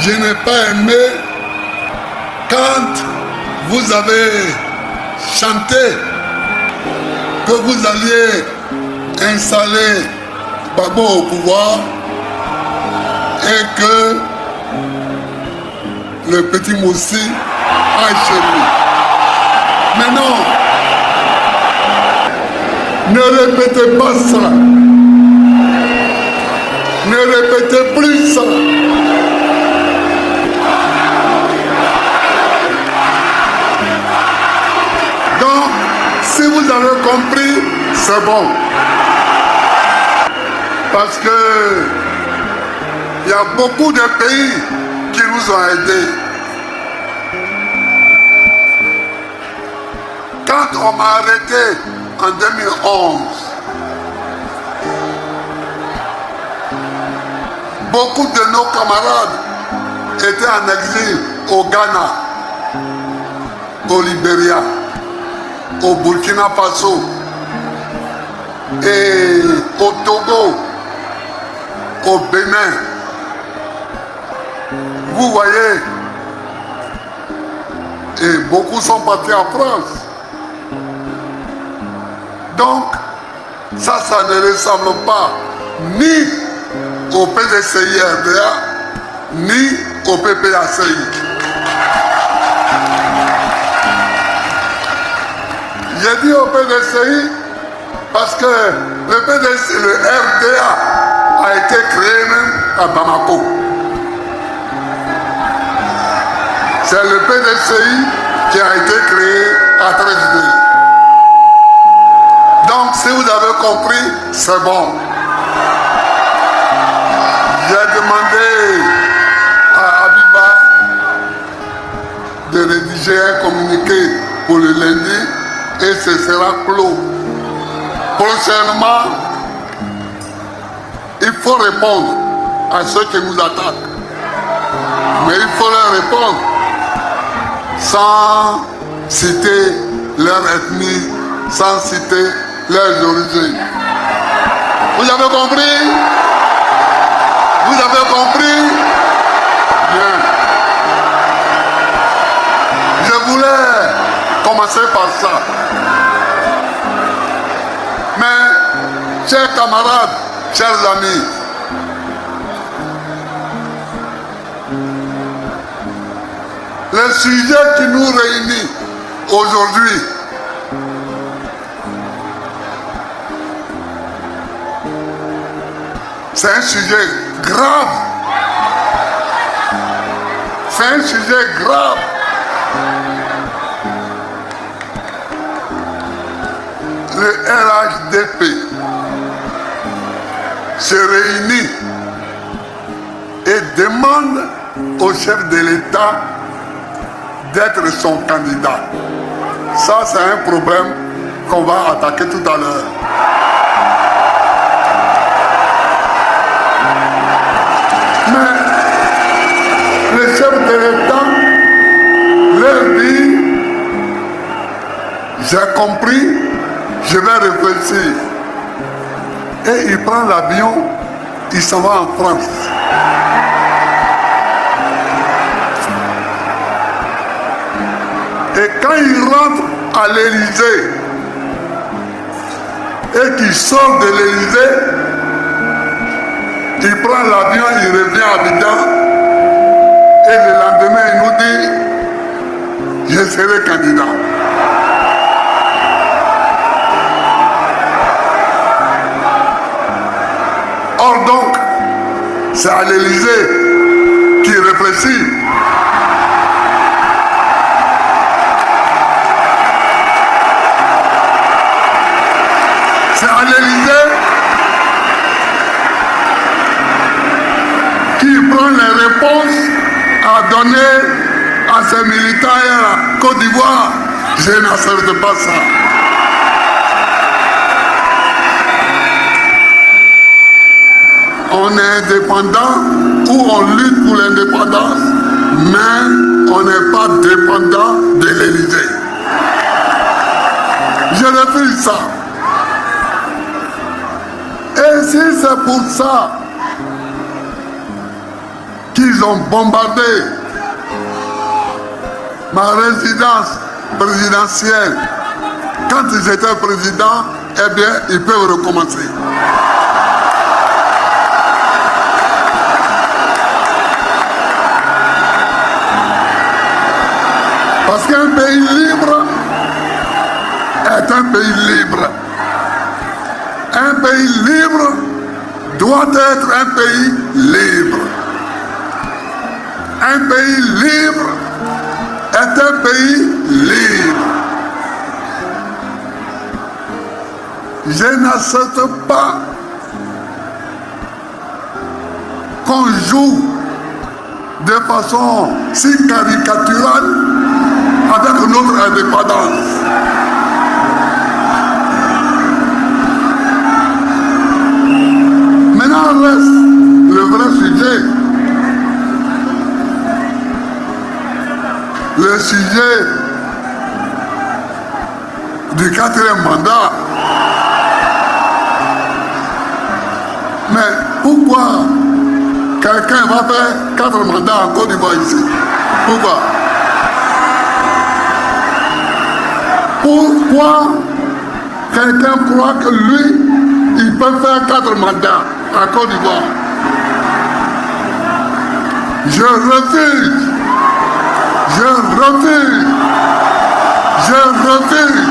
je n'ai pas aimé quand vous avez chanté que vous alliez installer Gbagbo au pouvoir et que le petit Moussi aille chez lui. Mais non, ne répétez pas ça. Ne répétez plus ça. Donc, si vous avez compris, c'est bon. Parce que il y a beaucoup de pays qui nous ont aidés. Quand on m'a arrêté en 2011, beaucoup de nos camarades étaient en exil au Ghana, au Libéria, au Burkina Faso et au Togo, au Bénin. Vous voyez, et beaucoup sont partis en France. Donc, ça ne ressemble pas ni au PDCI RDA, ni au PPACI. J'ai dit au PDCI parce que le RDA a été créé même à Bamako. C'est le PDCI qui a été créé à Trésidé. Donc, si vous avez compris, c'est bon. J'ai demandé à Abiba de rédiger un communiqué pour le lundi et ce sera clos. Prochainement, il faut répondre à ceux qui nous attaquent. Mais il faut leur répondre sans citer leur ethnie, sans citer leurs origines. Vous avez compris? Vous avez compris? Bien. Je voulais commencer par ça. Mais, chers camarades, chers amis, le sujet qui nous réunit aujourd'hui, c'est un sujet grave. C'est un sujet grave. Le RHDP se réunit et demande au chef de l'État d'être son candidat. Ça, c'est un problème qu'on va attaquer tout à l'heure. Mais le chef de l'État leur dit, j'ai compris, je vais réfléchir. Et il prend l'avion, il s'en va en France. Et quand il rentre à l'Élysée et qu'il sort de l'Élysée, il prend l'avion, il revient à Abidjan et le lendemain il nous dit je serai candidat. Or donc, c'est à l'Élysée qu'il réfléchit. C'est à l'Élysée qui prend les réponses à donner à ses militaires à Côte d'Ivoire. Je n'accepte pas ça. On est indépendant ou on lutte pour l'indépendance, mais on n'est pas dépendant de l'Élysée. Je refuse ça. Et si c'est pour ça qu'ils ont bombardé ma résidence présidentielle quand ils étaient présidents, eh bien, ils peuvent recommencer. Parce qu'un pays libre est un pays libre. Un pays libre doit être un pays libre. Un pays libre est un pays libre. Je n'accepte pas qu'on joue de façon si caricaturale avec notre indépendance. Maintenant reste le vrai sujet. Le sujet du 4e mandat. Mais pourquoi quelqu'un va faire 4 mandats en Côte d'Ivoire ici? Pourquoi? Pourquoi quelqu'un croit que lui, il peut faire 4 mandats en Côte d'Ivoire? Je refuse. Je refuse. Je refuse.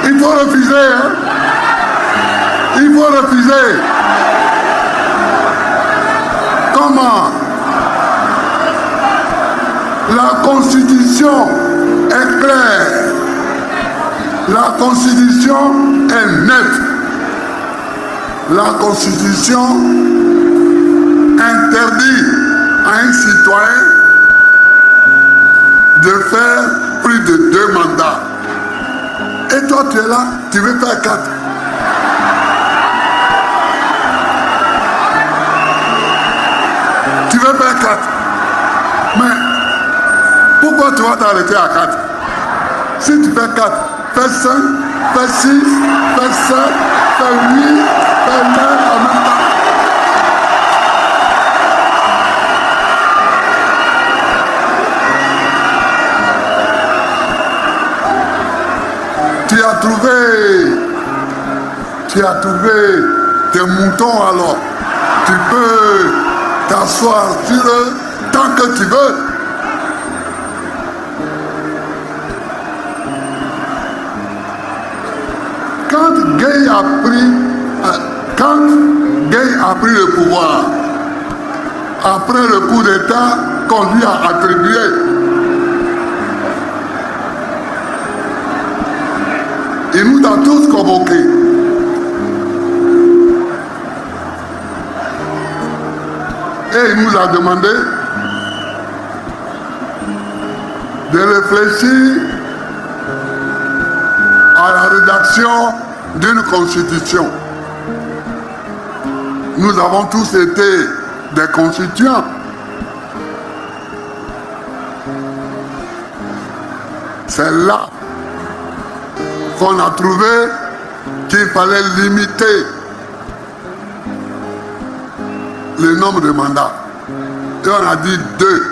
Il faut refuser, hein? Il faut refuser. Comment? La Constitution est claire. La Constitution est nette. La Constitution interdit à un citoyen de faire plus de 2 mandats. Et toi, tu es là, tu veux faire 4. Tu veux faire 4. Mais pourquoi tu vas t'arrêter à 4? Si tu fais 4, fais 5, fais 6, fais 7, fais 8, fais 9 en même temps. Tu as trouvé tes moutons alors. Tu peux t'asseoir sur eux tant que tu veux. Quand Gueye a pris le pouvoir, après le coup d'État qu'on lui a attribué, il nous a tous convoqués. Et il nous a demandé de réfléchir à la rédaction d'une constitution. Nous avons tous été des constituants. C'est là qu'on a trouvé qu'il fallait limiter le nombre de mandats. Et on a dit 2.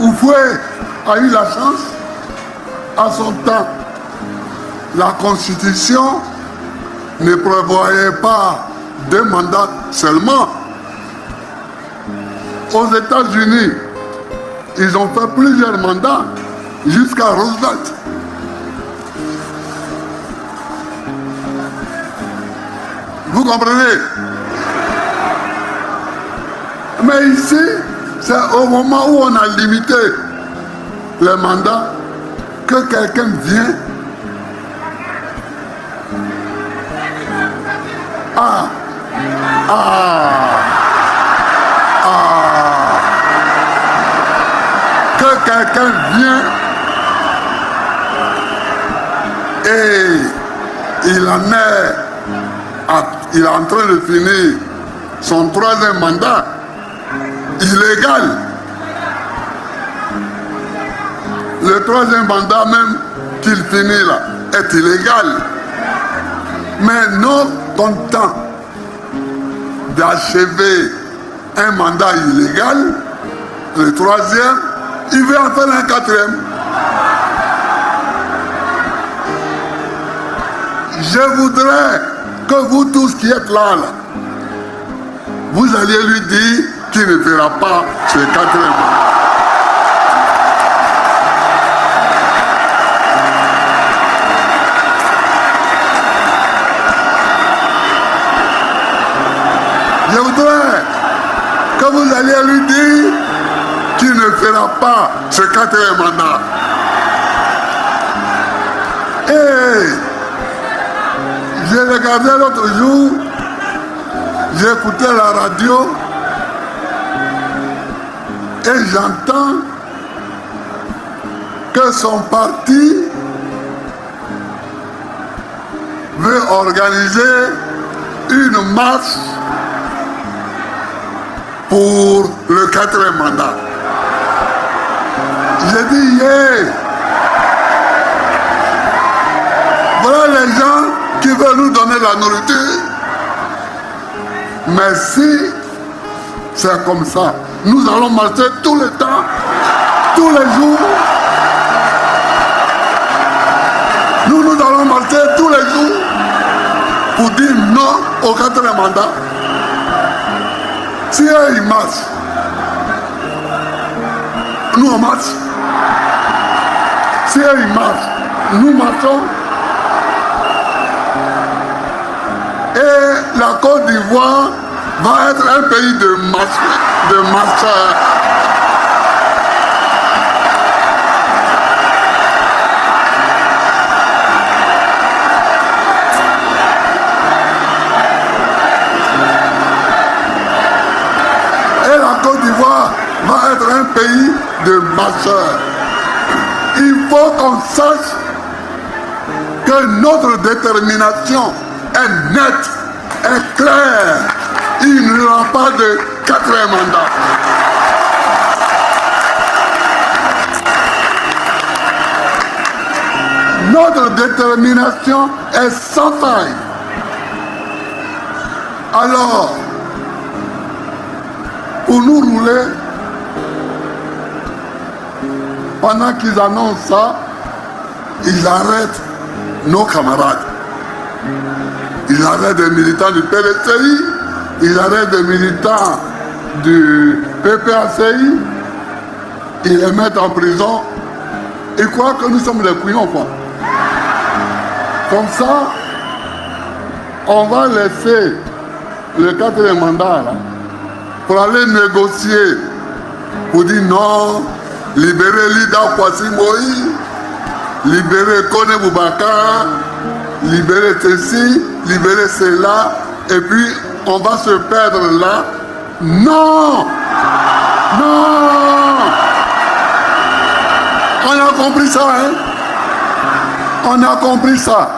Oufoué a eu la chance, à son temps. La Constitution ne prévoyait pas 2 mandats seulement. Aux États-Unis, ils ont fait plusieurs mandats jusqu'à Roosevelt. Vous comprenez? Mais ici, c'est au moment où on a limité les mandats que quelqu'un vient. Que quelqu'un vient Et il est en train de finir son 3e mandat illégal. Le 3e mandat même qu'il finit là est illégal. Mais non content d'achever un mandat illégal, le 3e, il veut en faire un 4e. Je voudrais que vous tous qui êtes là, vous alliez lui dire qu'il ne fera pas ce 4e. Je voudrais que vous alliez lui dire qu'il ne fera pas ce 4e mandat. Et j'ai regardé l'autre jour, j'ai écouté la radio et j'entends que son parti veut organiser une marche pour le 4e mandat. J'ai dit, yeah. Voilà les gens qui veulent nous donner la nourriture. Mais si c'est comme ça, nous allons marcher tout le temps, tous les jours. Nous allons marcher tous les jours pour dire non au 4e mandat. Si eux ils marchent, nous on marche. Si eux ils marchent, nous marchons. Et la Côte d'Ivoire va être un pays de marcheurs. Et la Côte d'Ivoire va être un pays de marcheurs. Il faut qu'on sache que notre détermination est nette, est claire. Il n'y aura pas de 4e mandat. Notre détermination est sans faille. Alors, pour nous rouler, pendant qu'ils annoncent ça, ils arrêtent nos camarades. Ils arrêtent des militants du PDCI, ils arrêtent des militants du PPACI, ils les mettent en prison. Ils croient que nous sommes des couillons, quoi. Comme ça, on va laisser le 4e mandat là, pour aller négocier, pour dire non, libérer Lida Kwasi Moïse, libérer Kone Boubacar, libérer ceci, libérer cela, et puis on va se perdre là. Non! Non! On a compris ça, hein? On a compris ça.